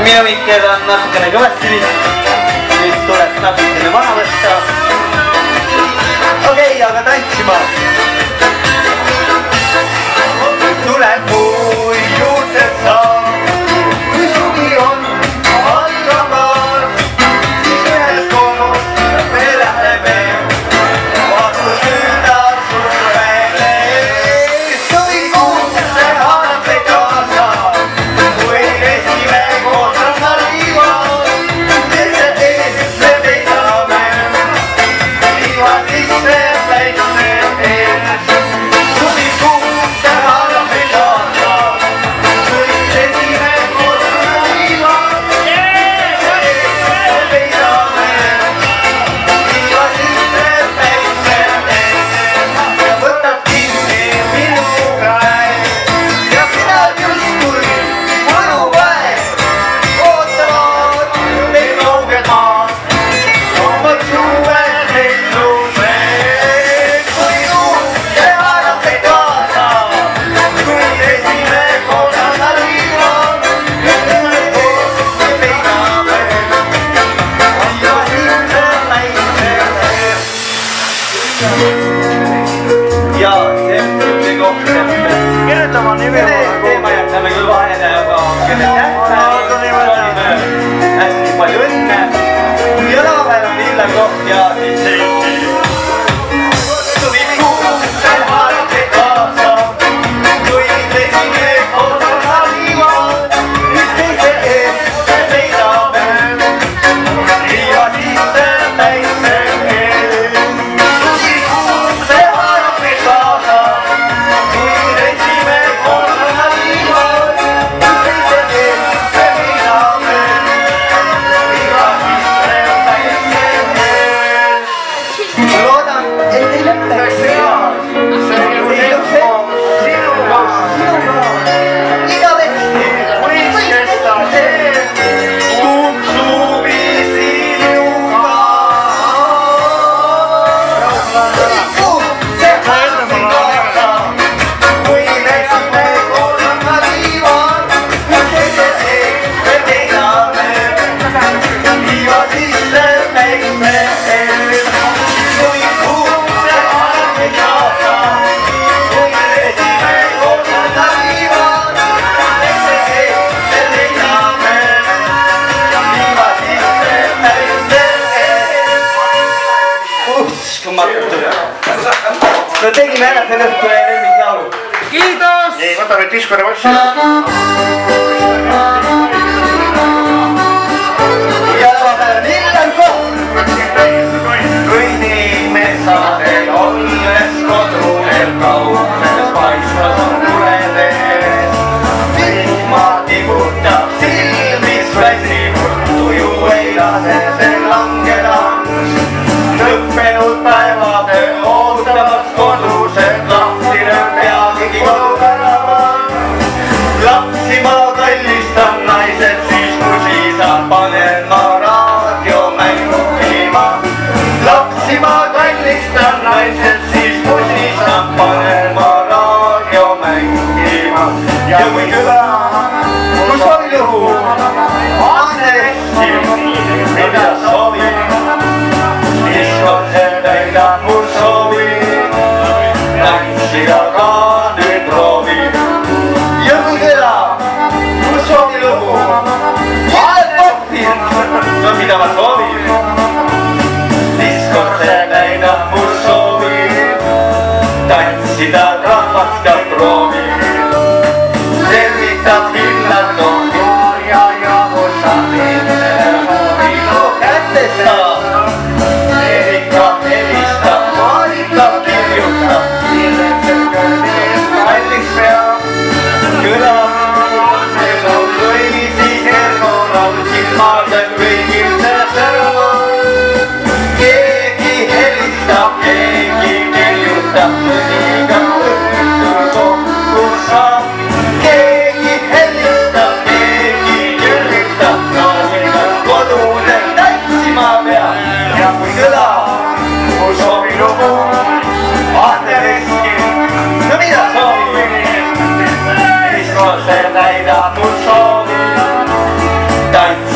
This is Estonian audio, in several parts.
minu mikker on natukene kõvasti vist. Nüüd tuleb natukene maha võtta. Okei, aga tantsima. Tuleb muu juurde saab, kui suvi on algamas, siis ühes koos me läheme, vastu süüda survele. Suvi kuulse haarab me kaasa, kui resime koos rannaliivad, teise ees me peidame, liiva sisse päikse ees. Suvi kuulse haarab me kaasa, kui resime koos rannaliivad, teise ees me peidame, liiva sisse päikse ees. Ja võtab kinni minu käe ja pidad justkui mõnupäev, ootavad meil kauged maad, omad suvel hellused. Kui tuul haarab meid kaasa, kui resime koos rannaliivad, ütleme koos me peidame, liiva sisse päikse ees. Ja see on siuke koht, Kirjuta oma nimi teema jätame küll vahele, aga kelle tähtsad hästi palju õnne. Ja laval on Illar Koht ja siis suvi kuulse haarab meid kaasa, kui resime koos rannaliivad, teise ees me peidame, liiva sisse päikse ees. Suvi kuulse haarab meid kaasa, kui resime koos rannaliivad, teise ees me peidame, liiva sisse päikse ees. Loodan, et ei lõpeks igavesti võis kesta see kuum suvi sinuga. Kuulse haarab meid kaasa, kui resime koos rannaliivad, teise ees me peidame, liiva sisse päikse ees. Kui kuulse haarab meid kaasa, kui resime koos rannaliivad, teise ees me peidame, liiva sisse päikse ees. Uskumatu. No tegime ära selle õhtu ja lemmiklaulu. Kiitos! Nii, võtame diskore vassi. Ja laval on Illar Koht. Kõnnid metsadel, olles kodudel kaugles, paistmas on tuledes. Vihma tibutab silmis väsimust, tuju ei lase see langeda. Lõppenud päevadel ootamas kodused, lahti lööb peagi koduväravad. Lapsi ma kallistan, naised siis musisan, panen ma raadio mängima. Lapsi ma kallistan, naised siis musisan, panen ma raadio mängima. Ja kui küla, kus on juhu, annekti, mida soovin, iskon see täidab mu soovi, tantsida ka nüüd proovin. Ja kui küla, kus on juhu, annekti, no mida ma soovin, iskon see täidab mu soovi, tantsida rahvast ka proovin. Tervitab Illar Koht ja osa minu kätte saab. Erika helistab, Marika kirjutab, kalliks peab. Kõlab see laul või siis ergolaul, silmadel kõigil see säravad. Keegi helistab, keegi kirjutab, mõniga õhtul kokku saab. Keegi helistab, keegi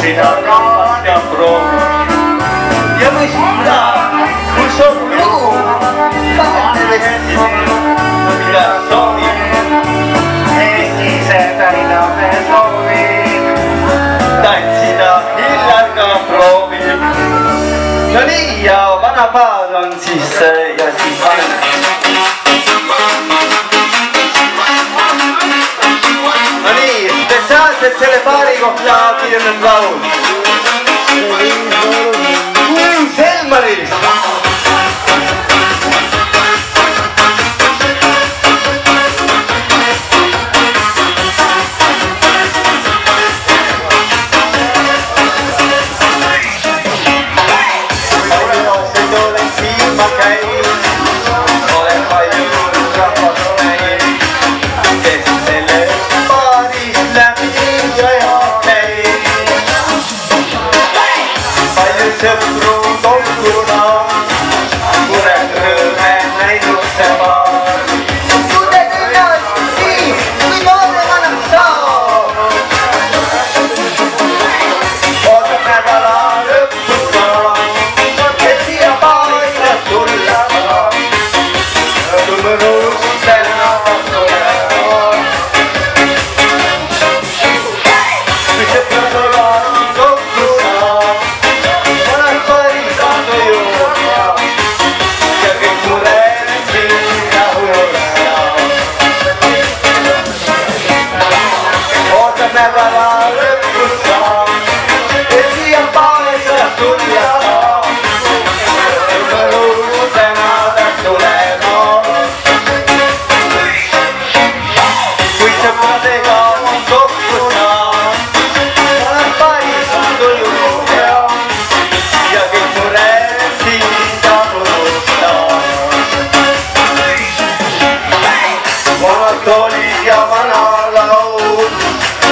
tantsida rahvast ja proovi. Ja mõista, kus on lugu, mida soovib. Eestise täidame soovib. Tantsida hiljaga proovib. No nii, ja vana paar on siis ja siis vanem. No nii, spetsiaalselt selle paari kohta kirjanud laul. Selmarist. Sõpru tolkuna, kured rõõme näinud see paar. Kude küljad siis, kui noore annab saab. Ootab nädala lõpuga, et siia paarina tulla saab. Õhtul mõnus tänava tulevad. Kui sõprad olvad kokku saab, nädala lõpus saab, et siia paarisa tulla saab. Mõnus tänada tulema. Kui sõpradega kokku saab, olen paarisa tuju hea ja kõik mured siin saab unustada. Vanad toolid ja vana laul,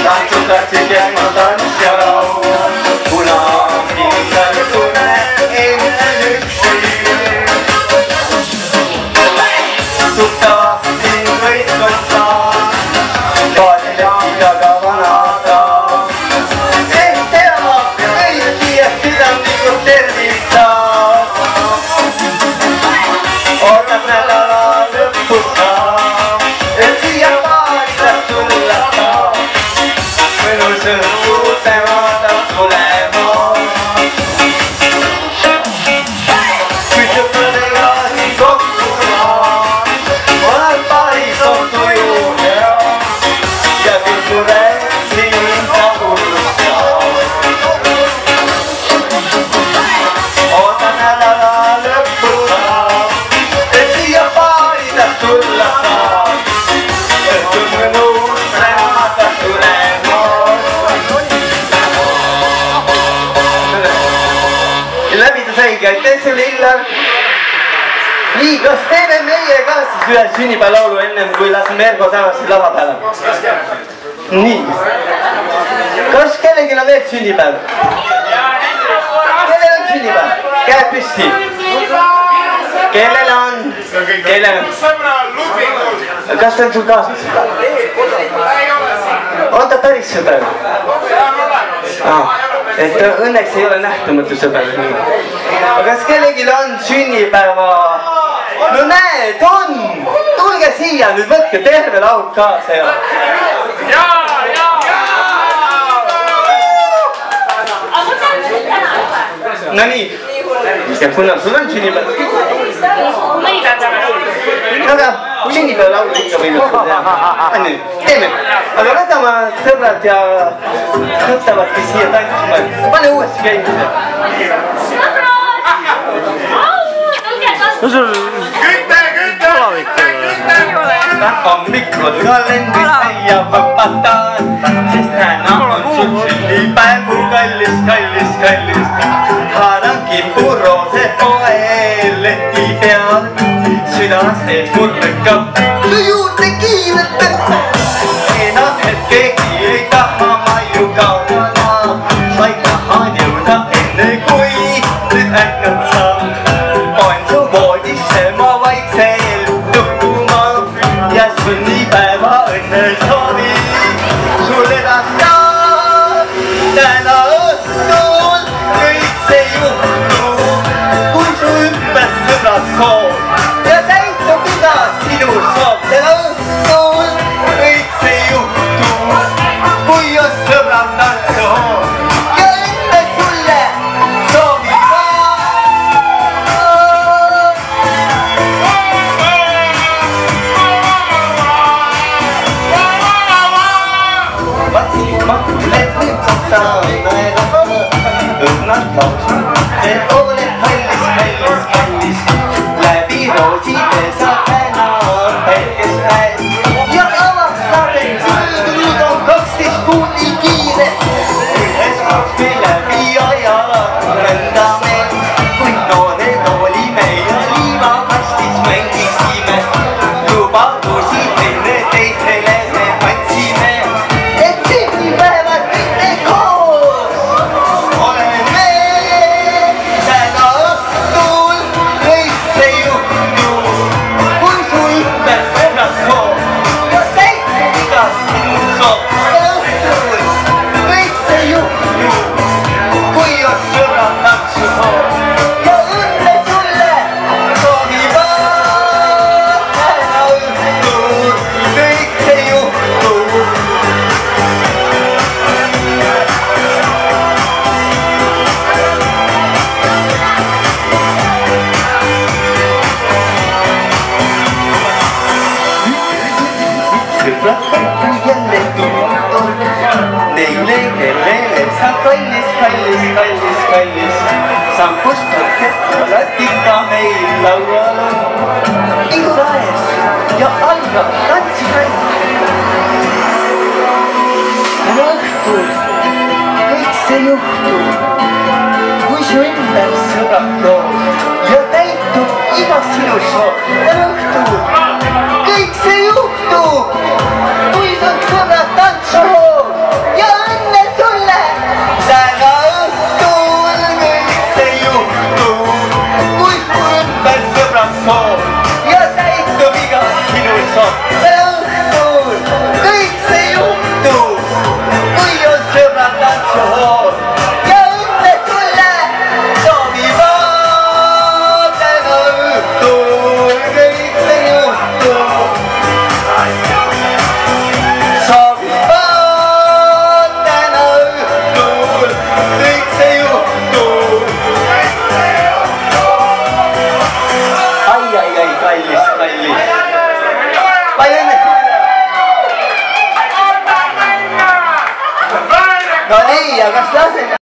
tantsutaksid ja ma tants ja laul, kuna kindel tunne enne üksi. Tuttavad siin võitlust saab, paadil ja ka vanada. Ehk teab kõiki, et pidamlikult tervitab. Ootab nädala lõpus saab, et siia paarisa tulla saab. Mõnus õhtu tänada tulema. Kui sõpradega siin kokku saab, olen paaris on tuju hea ja kõik mured siin saab unustada. Ootan nädala lõpus saab, et siia paarida tulla saab. Õhtul mõnus tänada tulema. Läbida saigi, aitäh sulle, Illar! Nii, kas teeme meie ka siis ühe sünnipäevalaulu ennem, kui laseme Ergo tagasi lava peale? Nii. Kas kellelgi on veel sünnipäev? Kellel on sünnipäev? Käed püsti. Kellel on? Kellel on? Kas see on sul kaasas? On ta päris sõber? Et õnneks ei ole nähtamatu sõber. Aga kas kellelgi on sünnipäeva? No näed, on! Tulge siia, nüüd võtke terve laud kaasa ja... No nii, ja kuna sul on sünnipäev? Aga sünnipäeva laulu ikka võinud teha. Teeme, aga võtame sõbrad ja tuttavadki siia tantsima. Pane uuesti käimise. On mikrokalendris leiab õpataan, sest täna on sul sünnipäev, kallis. Haaran kipuroose poe leti peal, südas teed mul lükkab su juurde kiirelt. Enam et keegi ei taha ma ju kaotada, vaid tahan jõuda enne kui nüüd äknad saab. On su voodisse ma vaikselt tukkuma ja sünnipäeva õnne soovi sul edastab täna õhtul. õnnad laulsid, et oled kallis, kallis, kallis. Läbi rooside sa täna päikest näed ja avastad, et nüüd on 12 kuud nii kiire. Üheskoos me läbi aja rändame, kui noored olime ja liivakastis mängisime. Lubadusi enne teisele me andsime, et sünnipäevad mitte koos oleme. Täna õhtul kõik see juhtub, kui su ümber sõbrad soov ja täitub igast sinu soov. Täna õhtul kõik see juhtub, kui on sõbrad tantsuhoov ja õnne sulle soovivad. Täna õhtul kõik see juhtub. Sõbrad kokku jälle tundub neile, kellele sa kallis, kallis, kallis, kallis. Sampust orkestrat ikka meil laual on iguraes ja algab tantsipäev. Täna õhtul kõik see juhtub, kui su ümber sõbrad koos ja täitub iga sinu soov. Täna õhtul kõik see juhtub, kui su sõbrad tantsuhoov ja õnne sulle. Täna õhtul kõik see juhtub, kui su ümber sõbrad soov ja täitub iga sinu soov. Täna õhtul kõik see juhtub, kui on sõbrad tantsuhoov ja õnne sulle soovivad. Täna õhtul kõik see juhtub, soovivad. Täna õhtul kõik see juhtub. Ai, kallis, kallis. Palju õnne sulle. No nii, aga kas laseme?